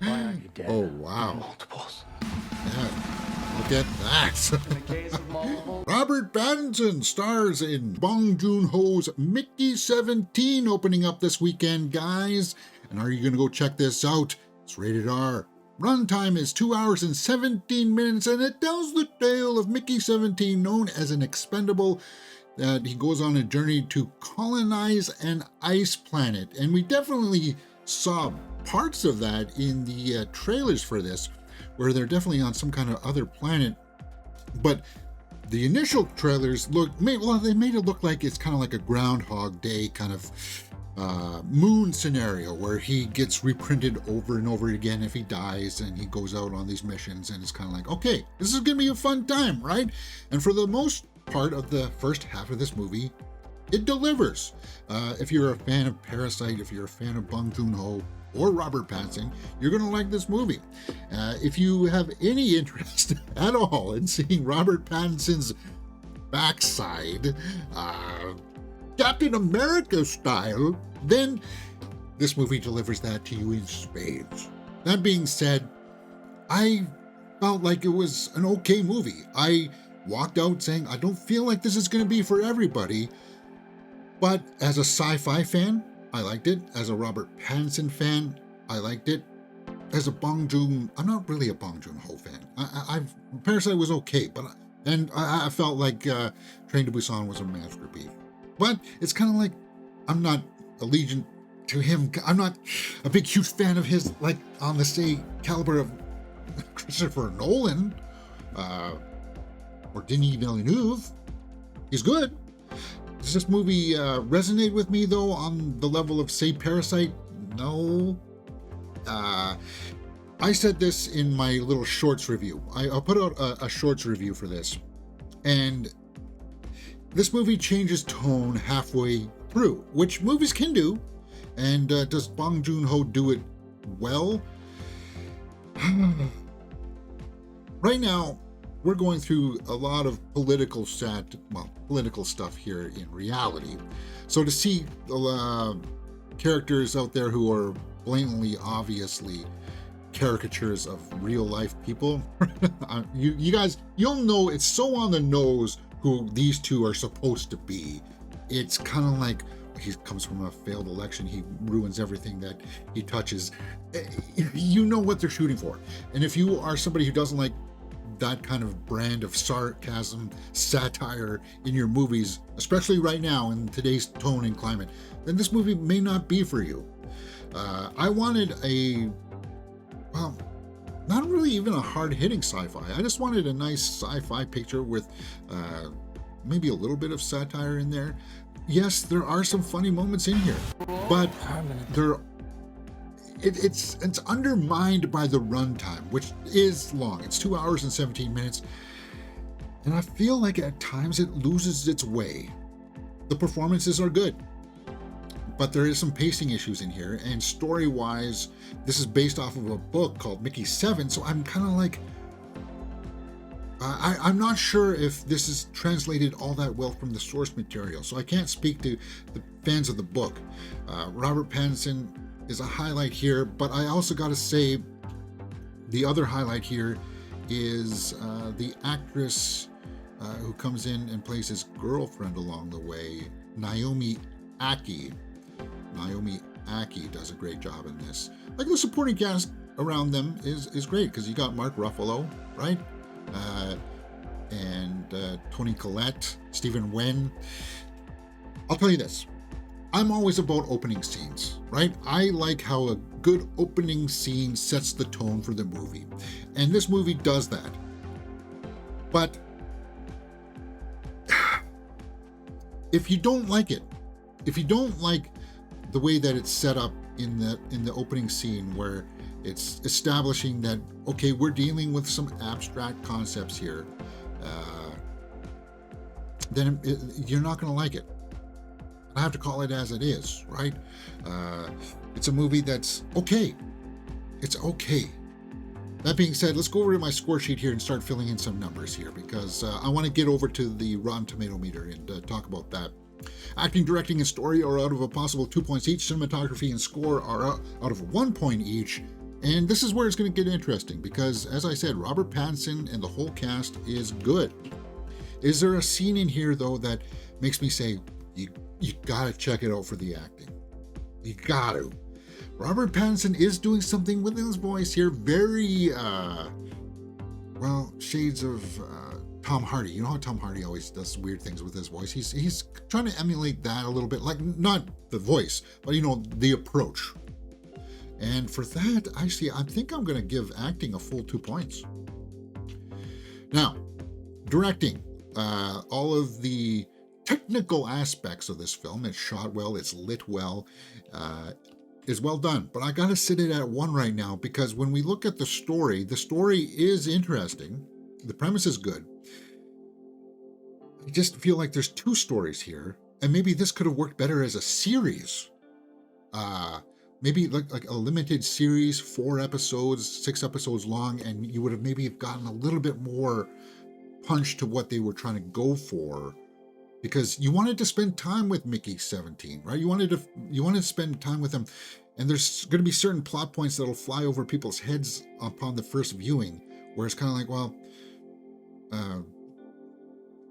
Why aren't you dead? Oh, wow. Multiples. Yeah, look at that. In the case of multiples. Robert Pattinson stars in Bong Joon Ho's Mickey 17 opening up this weekend, guys. And are you going to go check this out? It's rated R. Runtime is 2 hours and 17 minutes, and it tells the tale of Mickey 17, known as an expendable, that he goes on a journey to colonize an ice planet. And we definitely saw parts of that in the trailers for this, where they're definitely on some kind of other planet. But the initial trailers they made it look like it's kind of like a Groundhog Day kind of moon scenario, where he gets reprinted over and over again if he dies, and he goes out on these missions, and it's kind of like, okay, this is gonna be a fun time, right? And for the most part of the first half of this movie, it delivers. If you're a fan of Parasite, if you're a fan of Bong Joon Ho or Robert Pattinson, you're going to like this movie. If you have any interest at all in seeing Robert Pattinson's backside, Captain America style, then this movie delivers that to you in spades. That being said, I felt like it was an okay movie. I walked out saying, I don't feel like this is going to be for everybody, but as a sci-fi fan, I liked it. As a Robert Pattinson fan, I liked it. As a I'm not really a Bong Joon Ho fan. Parasite was okay, but I felt like Train to Busan was a masterpiece. But it's kind of like, I'm not allegiant to him. I'm not a big, huge fan of his, like on the same caliber of Christopher Nolan or Denis Villeneuve. He's good. Does this movie resonate with me, though, on the level of, say, Parasite? No. I said this in my little shorts review. I'll put out a shorts review for this. And this movie changes tone halfway through, which movies can do. And does Bong Joon Ho do it well? Right now, we're going through a lot of political stuff here in reality. So to see characters out there who are blatantly, obviously caricatures of real life people, you guys, you'll know it's so on the nose who these two are supposed to be. It's kind of like he comes from a failed election. He ruins everything that he touches. You know what they're shooting for. And if you are somebody who doesn't like that kind of brand of sarcasm, satire in your movies, especially right now in today's tone and climate, then this movie may not be for you. I wanted not really even a hard-hitting sci-fi. I just wanted a nice sci-fi picture with maybe a little bit of satire in there. Yes, there are some funny moments in here, but it's undermined by the runtime, which is long. It's 2 hours and 17 minutes. And I feel like at times it loses its way. The performances are good, but there is some pacing issues in here. And story-wise, this is based off of a book called Mickey 7. So I'm kind of like, I'm not sure if this is translated all that well from the source material. So I can't speak to the fans of the book. Robert Pattinson is a highlight here, but I also got to say the other highlight here is the actress who comes in and plays his girlfriend along the way, Naomi Ackie. Naomi Ackie does a great job in this. Like, the supporting cast around them is great, because you got Mark Ruffalo, right? And Toni Collette, Stephen Wen. I'll tell you this. I'm always about opening scenes, right? I like how a good opening scene sets the tone for the movie. And this movie does that. But if you don't like it, if you don't like the way that it's set up in the opening scene, where it's establishing that, okay, we're dealing with some abstract concepts here, then you're not going to like it. I have to call it as it is, right? It's a movie that's okay. It's okay. That being said, let's go over to my score sheet here and start filling in some numbers here, because I want to get over to the Rotten Tomato meter and talk about that. Acting, directing, and story are out of a possible 2 points each. Cinematography and score are out of 1 point each. And this is where it's going to get interesting because, as I said, Robert Pattinson and the whole cast is good. Is there a scene in here, though, that makes me say, you gotta check it out for the acting? You gotta. Robert Pattinson is doing something with his voice here, very, shades of Tom Hardy. You know how Tom Hardy always does weird things with his voice? He's trying to emulate that a little bit, like not the voice, but the approach. And for that, I think I'm going to give acting a full 2 points. Now, directing. All of the technical aspects of this film, it's shot well, it's lit well, is well done. But I got to sit it at 1 right now because when we look at the story is interesting. The premise is good. I just feel like there's 2 stories here, and maybe this could have worked better as a series. Maybe like a limited series, 4 episodes, 6 episodes long, and you would have maybe gotten a little bit more punch to what they were trying to go for, because you wanted to spend time with Mickey 17, right? You wanted to spend time with him, and there's going to be certain plot points that'll fly over people's heads upon the first viewing, where it's kind of like, well,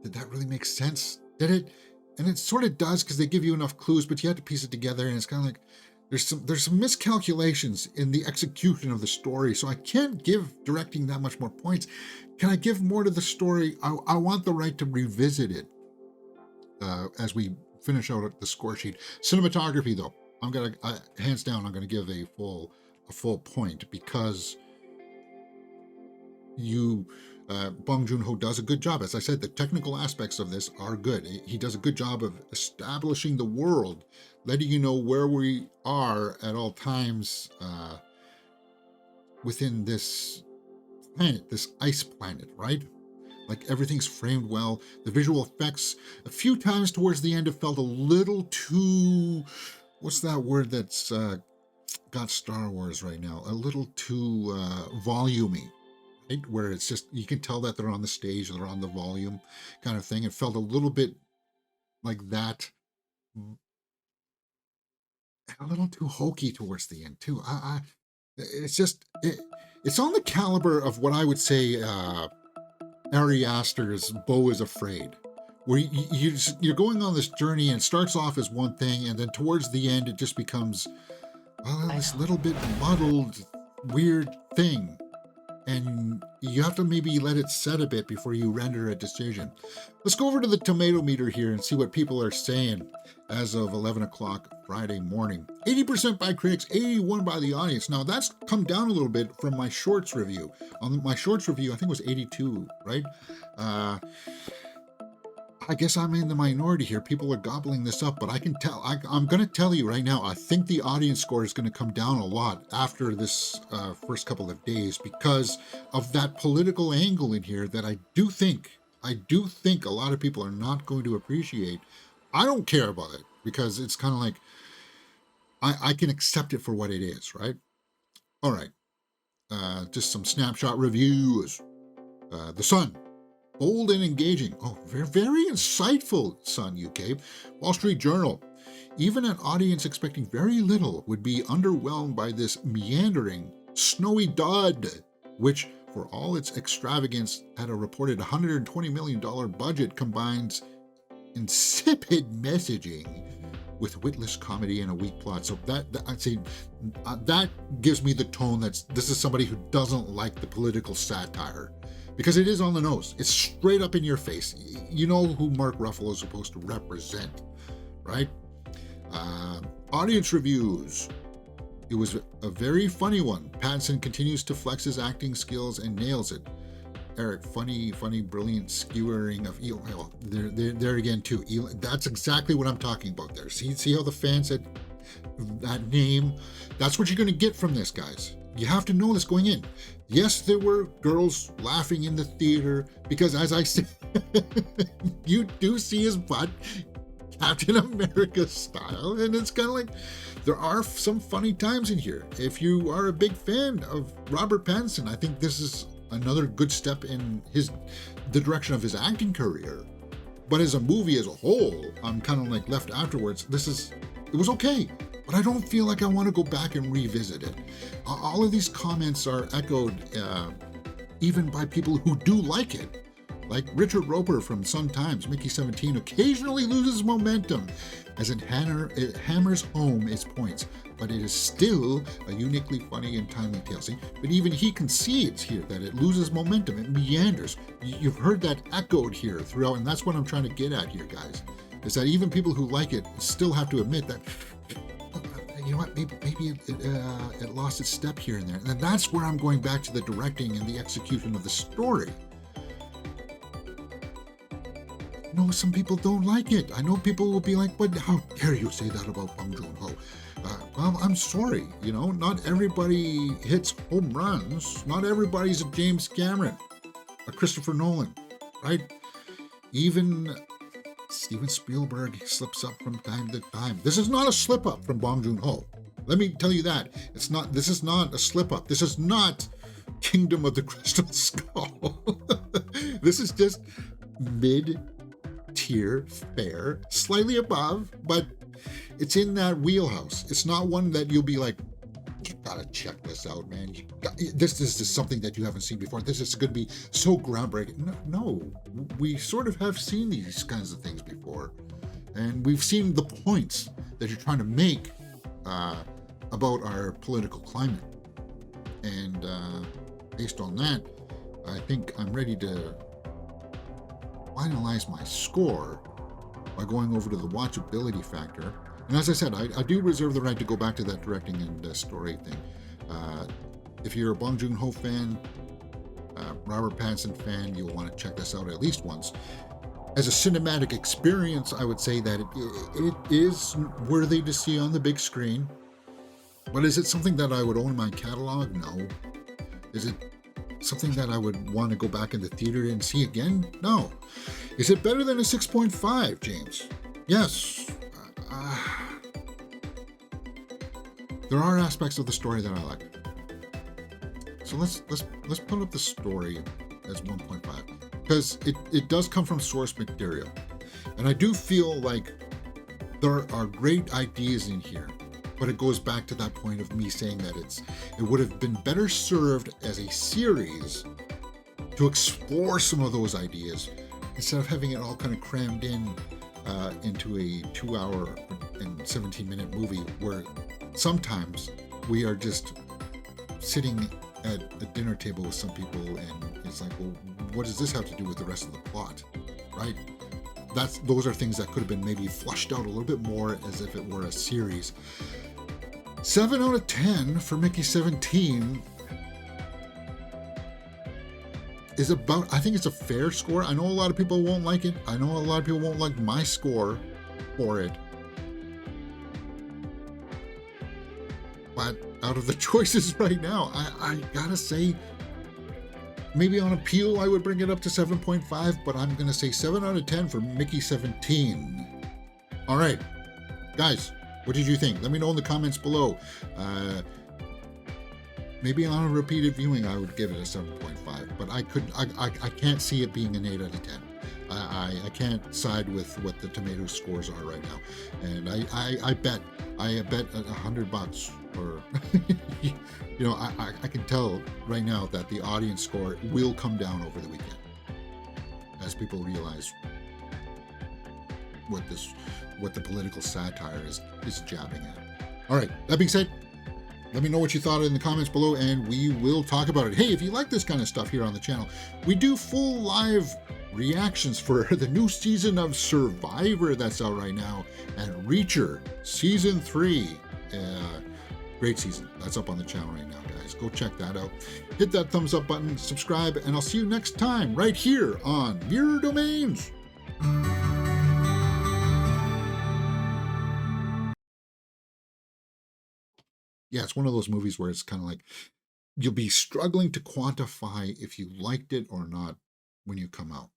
did that really make sense? Did it? And it sort of does, because they give you enough clues, but you have to piece it together, and it's kind of like there's some miscalculations in the execution of the story. So I can't give directing that much more points. Can I give more to the story? I want the right to revisit it as we finish out the score sheet. Cinematography, though, I'm gonna hands down, I'm gonna give a full point, because Bong Joon Ho does a good job. As I said, the technical aspects of this are good. He does a good job of establishing the world, letting you know where we are at all times within this planet, this ice planet, right? Like, everything's framed well. The visual effects, a few times towards the end, it felt a little too, what's that word that's got Star Wars right now? A little too volumey. Right? Where it's just, you can tell that they're on the stage, they're on the volume kind of thing. It felt a little bit like that, a little too hokey towards the end too. It's just, it's on the caliber of what I would say Ari Aster's Beau is Afraid, where you're going on this journey and it starts off as one thing, and then towards the end it just becomes this little bit muddled, weird thing. And you have to maybe let it set a bit before you render a decision. Let's go over to the tomato meter here and see what people are saying as of 11 o'clock Friday morning. 80% by critics, 81% by the audience. Now, that's come down a little bit from my shorts review. On my shorts review, I think it was 82, right? I guess I'm in the minority here. People are gobbling this up, but I can tell. I'm going to tell you right now, I think the audience score is going to come down a lot after this first couple of days, because of that political angle in here that I do think a lot of people are not going to appreciate. I don't care about it, because it's kind of like, I can accept it for what it is, right? All right. Just some snapshot reviews. The Sun. Bold and engaging. Oh, very, very insightful, Sun UK. Wall Street Journal. Even an audience expecting very little would be underwhelmed by this meandering, snowy dud, which, for all its extravagance, at a reported $120 million budget, combines insipid messaging with witless comedy and a weak plot. So that I'd say that gives me the tone this is somebody who doesn't like the political satire. Because it is on the nose. It's straight up in your face. You know who Mark Ruffalo is supposed to represent, right? Audience reviews. It was a very funny one. Pattinson continues to flex his acting skills and nails it. Eric, funny, brilliant skewering of Eli. Oh, there again too. Eli, that's exactly what I'm talking about there. See how the fan said that name? That's what you're going to get from this, guys. You have to know this going in. Yes, there were girls laughing in the theater because, as I said, you do see his butt, Captain America style, and it's kind of like there are some funny times in here. If you are a big fan of Robert Pattinson, I think this is another good step in the direction of his acting career. But as a movie as a whole, I'm kind of like left afterwards. It was okay, but I don't feel like I want to go back and revisit it. All of these comments are echoed even by people who do like it. Like Richard Roper from Sun Times, Mickey 17 occasionally loses momentum as it hammers home its points, but it is still a uniquely funny and timely tale. See, but even he concedes here that it loses momentum, it meanders. You've heard that echoed here throughout, and that's what I'm trying to get at here, guys, is that even people who like it still have to admit that, you know what, maybe it lost its step here and there. And that's where I'm going back to the directing and the execution of the story. No, some people don't like it. I know people will be like, but how dare you say that about Bong Joon Ho? Well, I'm sorry, not everybody hits home runs. Not everybody's a James Cameron, a Christopher Nolan, right? Even Steven Spielberg slips up from time to time. This is not a slip up from Bong Joon Ho. Let me tell you that. This is not a slip up. This is not Kingdom of the Crystal Skull. This is just mid-tier fare, slightly above, but it's in that wheelhouse. It's not one that you'll be like, you gotta check this out, man. This is something that you haven't seen before. This is going to be so groundbreaking. No, we sort of have seen these kinds of things before, and we've seen the points that you're trying to make about our political climate. And based on that, I think I'm ready to finalize my score by going over to the watchability factor. And as I said, I do reserve the right to go back to that directing and story thing. If you're a Bong Joon Ho fan, Robert Pattinson fan, you'll want to check this out at least once. As a cinematic experience, I would say that it is worthy to see on the big screen. But is it something that I would own in my catalog? No. Is it something that I would want to go back in the theater and see again? No. Is it better than a 6.5, James? Yes. There are aspects of the story that I like. So let's put up the story as 1.5, because it does come from source material, and I do feel like there are great ideas in here, but it goes back to that point of me saying that it would have been better served as a series to explore some of those ideas instead of having it all kind of crammed into a 2-hour and 17-minute movie where sometimes we are just sitting at a dinner table with some people and it's like, well, what does this have to do with the rest of the plot, right? Those are things that could have been maybe flushed out a little bit more as if it were a series. 7 out of 10 for Mickey 17 is about, I think it's a fair score. I know a lot of people won't like it. I know a lot of people won't like my score for it. But out of the choices right now, I gotta say, maybe on appeal I would bring it up to 7.5, but I'm gonna say 7 out of 10 for Mickey 17. All right, guys, what did you think? Let me know in the comments below. Maybe on a repeated viewing I would give it a 7.5, but I can't see it being an 8 out of 10. I can't side with what the tomato scores are right now, and I bet $100 or I can tell right now that the audience score will come down over the weekend as people realize what the political satire is jabbing at. All right, that being said, let me know what you thought in the comments below, and we will talk about it. Hey, if you like this kind of stuff here on the channel, we do full live reactions for the new season of Survivor that's out right now, and Reacher Season 3. Great season. That's up on the channel right now, guys. Go check that out. Hit that thumbs up button, subscribe, and I'll see you next time right here on Mirror Domains. Yeah, it's one of those movies where it's kind of like you'll be struggling to quantify if you liked it or not when you come out.